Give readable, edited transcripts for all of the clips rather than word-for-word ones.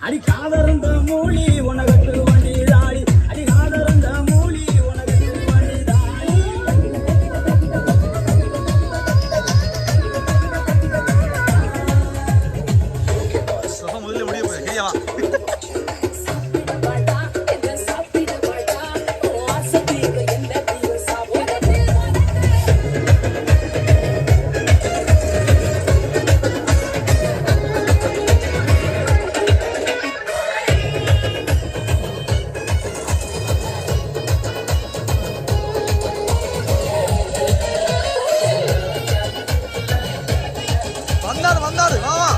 அடி காதறந்த மூலி உனக்கு வண்டி தாடி அடி காதறந்த மூலி உனக்கு வண்டி தாடி முதல்ல முடிய போய் கேவா வந்தாரு வா வா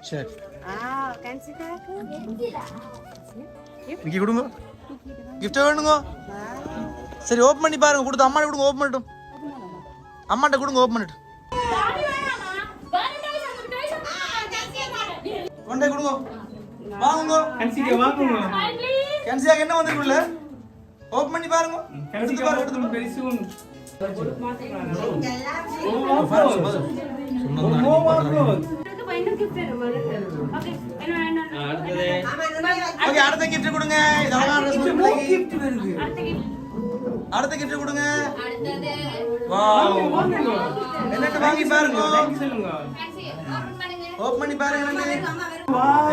சரி இங்கே கொடுங்க கிஃப்ட் வேணுங்க சரி ஓப்பன் பண்ணி பாருங்க கொடுத்து அம்மாட்ட கொடுங்க ஓப்பன் பண்ணிட்டோம் அம்மாட்ட கொடுங்க ஓப்பன் பண்ணிட்டு கொண்டே கொடுங்க வாங்குங்க கன்சியாக்கு என்ன வந்திருக்குள்ள ஓப்பன் பண்ணி பாருங்க எடுத்து பாருங்க எடுத்து பெருசு அடுத்த கிஃப்ட் கொடுங்க அடுத்த கிஃப்ட் கொடுங்க என்னட்டு வாங்கி பாருங்க ஓபன் பண்ணி பாருங்க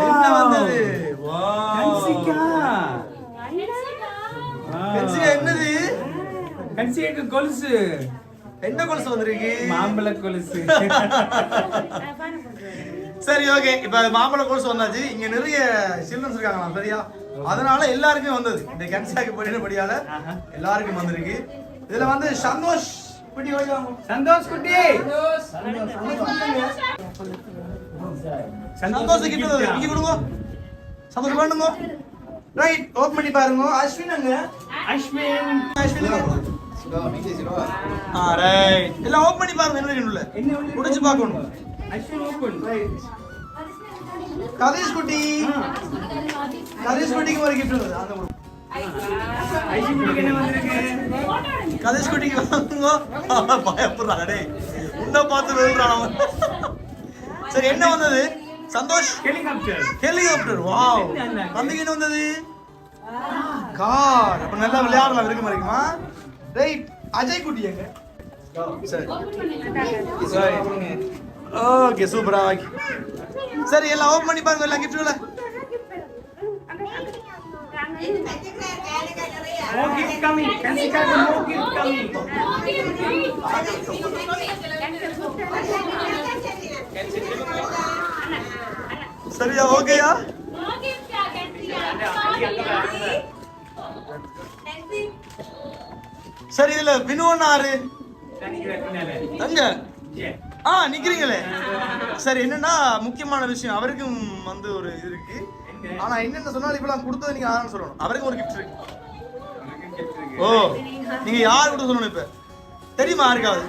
என்ன வந்தது என்னது கன்சியாக்கு கொலுசு என்ன கொலுசு வந்திருக்கு மாம்பழ கொலுசு சரி ஓகே இப்ப மாம்பழ கொலுசு வந்தாச்சு இங்க நிறைய சில்ட்ரன்ஸ் இருக்காங்களா சரியா அதனால எல்லாருக்கும் வந்தது இந்த கன்சியாக்கு படியால எல்லாருக்கும் வந்திருக்கு இதுல வந்து சந்தோஷ் குட்டி வாங்க சந்தோஷ் குட்டி சந்தோஷ் கிட்ட இங்க கொடுங்க சந்தோஷ் வேணுங்க ரைட் ஓபன் பண்ணி பாருங்க அஸ்வின் அங்க அஸ்வின் ரைட் எல்லாம் ஓபன் பண்ணி பாருங்க என்ன இருக்குல்ல உடைச்சு பார்க்கணும் அஸ்வின் ஓபன் ரைட் கதீஷ் குட்டிக்கு ஒரு கிஃப்ட் வருது அந்த கொடுங்க ஐஷின் குட்டிக்கு என்ன வந்திருக்கு கதீஷ் குட்டிக்கு வாங்குங்க பயப்படுறாங்க டேய் உன்ன பார்த்து வெல்றான் சரி என்ன வந்தது சந்தோஷ் ஹெலிகாப்டர் வாவ் தம்பிக்கு என்ன வந்தது கார் அப்ப நல்லா விளையாடலாம் இருக்கு மாதிரிக்குமா ரைட் அஜய் குட்டி எங்க சரி ஓகே சூப்பரா சரி எல்லாம் ஓபன் பண்ணி பாருங்க எல்லாம் கிஃப்ட்ல more gift coming Kansika more gift coming சரியா ஓகேயா சரி இதுல வினோனாரு அங்க நிக்கிறீங்களே சரி என்னன்னா முக்கியமான விஷயம் அவருக்கும் வந்து ஒரு இது இருக்கு ஆனா என்னென்ன சொன்னாலும் இப்ப நான் கொடுத்தது நீங்க யாரும் சொல்லணும் அவருக்கும் ஒரு கிஃப்ட் இருக்கு ஓ நீங்க யார் கூட சொல்லணும் இப்ப தெரியுமா யாருக்காவது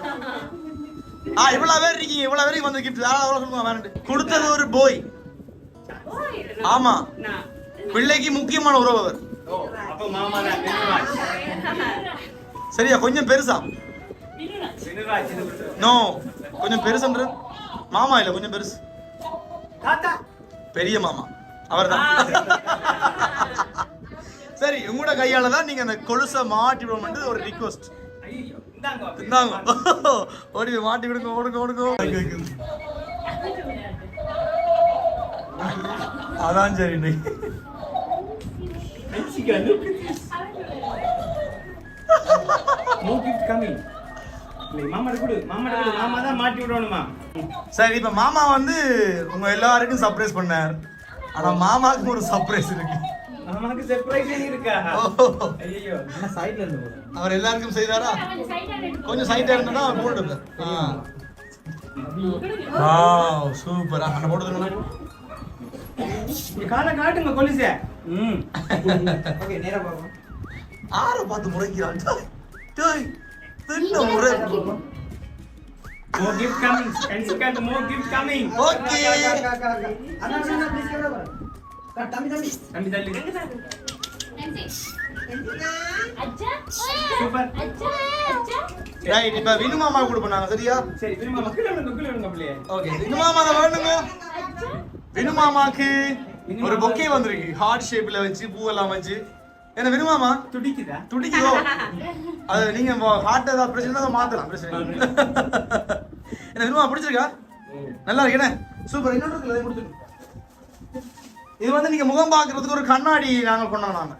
இவ்வளவு பேர் இருக்கீங்க இவ்வளவு பேருக்கு வந்து கிஃப்ட் யாராவது சொல்லுங்க வேணும் கொடுத்தது ஒரு போய் ஆமா, பிள்ளைக்கு முக்கியமான உறவு அவர். அப்ப மாமா தான் வினுராஜ். சரியா? கொஞ்சம் பெருசா? வினுராஜ் நோ, கொஞ்சம் பெருசுன்ற மாமா இல்ல, கொஞ்சம் பெருசு. தாத்தா பெரிய மாமா அவர்தான். சரி, உங்களோட கையால தான் நீங்க அந்த கொலுசை மாட்டி விடணும்னு ஒரு ரிக்வெஸ்ட். ஐயோ இந்தாங்க இந்தாங்க, ஓடி போய் மாட்டி விடுங்க, ஓடுங்க ஓடுங்க. அதான் சரி. Mexico, look at this. No gift coming. மாமா தான் மாட்டி விடணுமா? சரி, இப்ப மாமா வந்து உங்க எல்லாருக்கும் சர்ப்ரைஸ் பண்ணார். ஆனா மாமாக்கு ஒரு சர்ப்ரைஸ் இருக்கு. மாமாக்கு சர்ப்ரைஸ் இருக்கா? ஐயோ நான் சைடுல இருந்து போறேன். அவர் எல்லாருக்கும் செய்தாரா? கொஞ்சம் சைடா இருந்தா அவர் போடுங்க. வாவ், சூப்பரா. அண்ணா போடுங்க. காலை காட்டுங்க கொலுசே. ஓகே, நேரா பாப்போம். ஆற பார்த்து முறைக்கிறான். டேய், என்ன முறை? More gift coming. Mexico, more gift coming. Okay. Anna please camera பாரு. தம்பி சூப்பர். ரைட், இப்ப வினு மாமா கூட பண்ணாங்க. சரியா? சரி, வினு மாமா கீழ விடுங்க அப்படியே. ஓகே, வினு மாமா தான் வேணுங்க. வினு மாமாக்கு ஒரு பொக்கே வந்திருக்கு, ஹார்ட் ஷேப்ல வச்சு பூவெல்லாம் வச்சு. என்ன வினு மாமா துடிக்குதா? துடிக்குதோ? அது நீங்க ஹார்ட் ஏதாவது பிரச்சனை தான் மாத்தலாம், பிரச்சனை இல்லை. என்ன வினு மாமா பிடிச்சிருக்கா? நல்லா இருக்கு. என்ன சூப்பர். இன்னொரு இருக்குல்ல, அதை கொடுத்துருங்க. இது வந்து நீங்க முகம் பார்க்கறதுக்கு ஒரு கண்ணாடி நாங்க கொண்டாங்க நாங்க.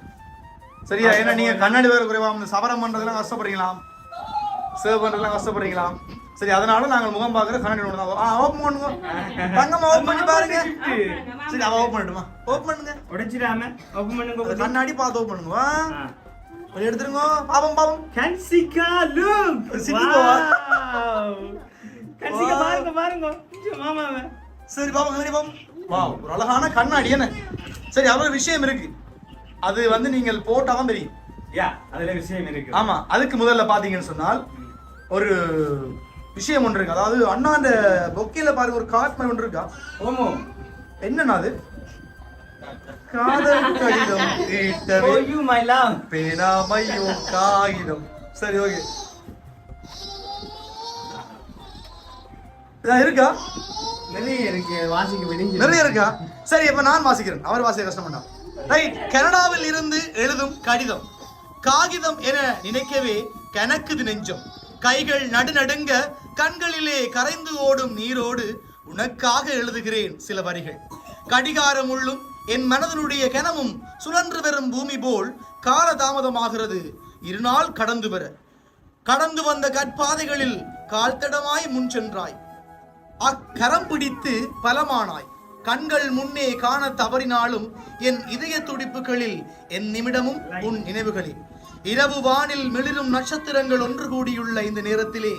சரியா? ஏன்னா நீங்க கண்ணாடி வேற குறைவா, இந்த சவரம் பண்றதுலாம் கஷ்டப்படுறீங்களா, சேவ் பண்றதுலாம் கஷ்டப்படுறீங்களா? சரி, அதனால நாங்க முகம் பார்க்கற கண்ணாடி ஒன்று தான். ஓப்பன் பண்ணுங்க தங்கம்மா, ஓப்பன் பண்ணி பாருங்க. சரி, அவ ஓப்பன் பண்ணட்டுமா? ஓப்பன் பண்ணுங்க. உடைச்சிராம ஓபன் பண்ணுங்க. கண்ணாடி பார்த்து ஓப்பன் பண்ணுங்க. கொஞ்சம் எடுத்துருங்க. பாப்போம் பாப்போம். கன்சிகா லுக். சிட்டிகோவா? கன்சிகா பாருங்க பாருங்க. மாமாவே. சரி பாப்போம், கண்ணாடி பாப்போம். வாவ், ஒரு அழகான கண்ணாடி. என்ன சரி, அவ்வளவு விஷயம் இருக்கு. அது வந்து நீங்கள் போட்டாதான் தெரியும். யா, அதுல விஷயம் இருக்கு. ஆமா, அதுக்கு முதல்ல பாத்தீங்கன்னு சொன்னால் ஒரு விஷயம் ஒன்று இருக்கு. அதாவது அண்ணா அந்த பொக்கேல பாருங்க, ஒரு கார்ட் மாதிரி ஒன்று இருக்கா. ஓமோ, என்னன்னா அது? காதல் கடிதம் தீட்டவே for you my love. பேனாமையோ காகிதம். சரி, ஓகே. இதா இருக்கா? நிறைய இருக்கு, வாசிக்க விடுங்க. நிறைய இருக்கா? சரி, இப்ப நான் வாசிக்கிறேன், அவர் வாசிக்க கஷ்டப்பட்டா. ரைட். கனடாவில் இருந்து எழுதும் கடிதம். காகிதம் என நினைக்கவே கணக்குது நெஞ்சம். கைகள் நடுநடுங்க, கண்களிலே கரைந்து ஓடும் நீரோடு உனக்காக எழுதுகிறேன் சில வரிகள். கடிகாரம் உள்ளும் என் மனதனுடைய கனமும் சுழன்று வரும் பூமி போல் கால தாமதமாகிறது இருநாள் கடந்து வர. கடந்து வந்த கற்பாதைகளில் கால் தடமாய் முன் சென்றாய். அக்கரம் பிடித்து பலமானாய். கண்கள் முன்னே காண தவறினாலும் என் இதய துடிப்புகளில் என் நிமிடமும் உன் நினைவுகளில். இரவு வானில் மிளிரும் நட்சத்திரங்கள் ஒன்று கூடியுள்ள இந்த நேரத்திலே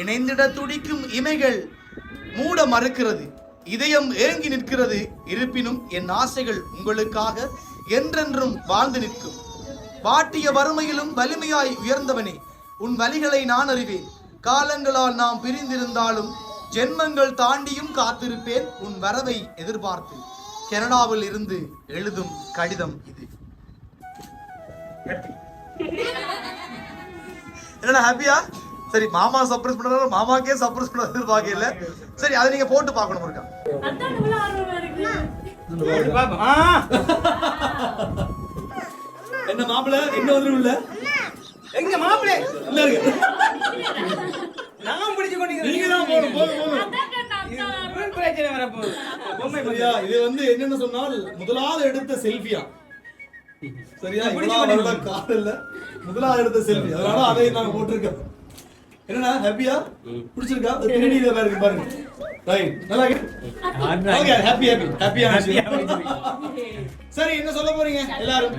இணைந்திட துடிக்கும் இமைகள் மூட மறுக்கிறது. இதயம் ஏங்கி நிற்கிறது. இருப்பினும் என் ஆசைகள் உங்களுக்காக என்றென்றும் வாழ்ந்து நிற்கும். வாட்டிய வறுமையிலும் வலிமையாய் உயர்ந்தவனே, உன் வலிகளை நான் அறிவேன். காலங்களால் நாம் பிரிந்திருந்தாலும் ஜென்மங்கள் தாண்டியும் காத்திருப்பேன் உன் வரவை எதிர்பார்த்து. கனடாவில் இருந்து எழுதும் கடிதம் இது. என்னடா ஹாப்பியா? சரி, மாமா சர்ப்ரைஸ் பண்றாரு, மாமாக்கே சர்ப்ரைஸ் பண்ண எதிர்பார்க்கல. சரி, அதை நீங்க போட்டு பார்க்கணும் இருக்கா. என்ன மாப்பிள்ள என்ன வந்துரும்ல? எங்க மாப்பிளே இல்ல இருக்கு. நான் பிடிச்சு கொண்டீங்க. நீங்க தான் போணும், போணும். இது பிரச்சனை வர போகுது. பொம்மை சரியா? இது வந்து என்னன்னு சொன்னால் முதலாவது எடுத்த செல்ஃபியா. சரியா? காதல்ல முதலாவது எடுத்த செல்ஃபி. அதனால அதை நாங்க போட்டுருக்கோம். என்னன்னா ஹாப்பியா? பிடிச்சிருக்கா? 3D ல பாருங்க பாருங்க. ரைட், நல்லா இருக்கு. ஓகே, ஹாப்பியா. சரி, என்ன சொல்ல போறீங்க எல்லாரும்?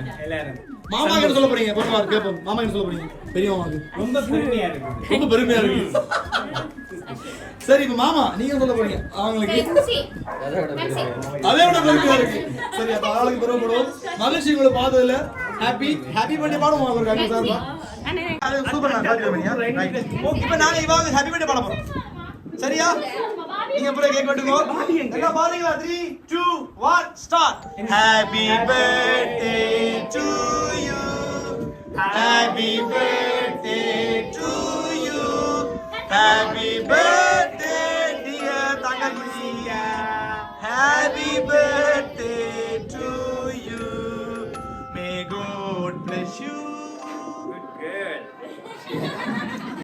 மாமா என்ன சொல்ல போறீங்க? பொண்ணு வாங்க கேப்போம். மாமா என்ன சொல்ல போறீங்க? பெரிய மாமாக்கு ரொம்ப பெருமையா இருக்கு. ரொம்ப பெருமையா இருக்கு. சரி, இப்ப மாமா நீங்க சொல்ல போறீங்க அவங்களுக்கு? அதே விட பெருமையா இருக்கு. சரி, அப்ப ஆளுக்கு பெருமைப்படுவோம். மகிழ்ச்சி உங்களை பார்த்ததுல. ஹாப்பி பர்த்டே பாடுவோம் அவங்களுக்கு. அங்க சார்பா சூப்பர். நான் ஹாப்பி பர்த்டே. இப்ப நாங்க இவாங்க ஹாப்பி பர்த்டே பாட போறோம். சரியா? நீங்க அப்புறம் கேக் வெட்டுங்க எல்லாம் பாருங்களா 3 2 1 start happy birthday to you happy birthday to you happy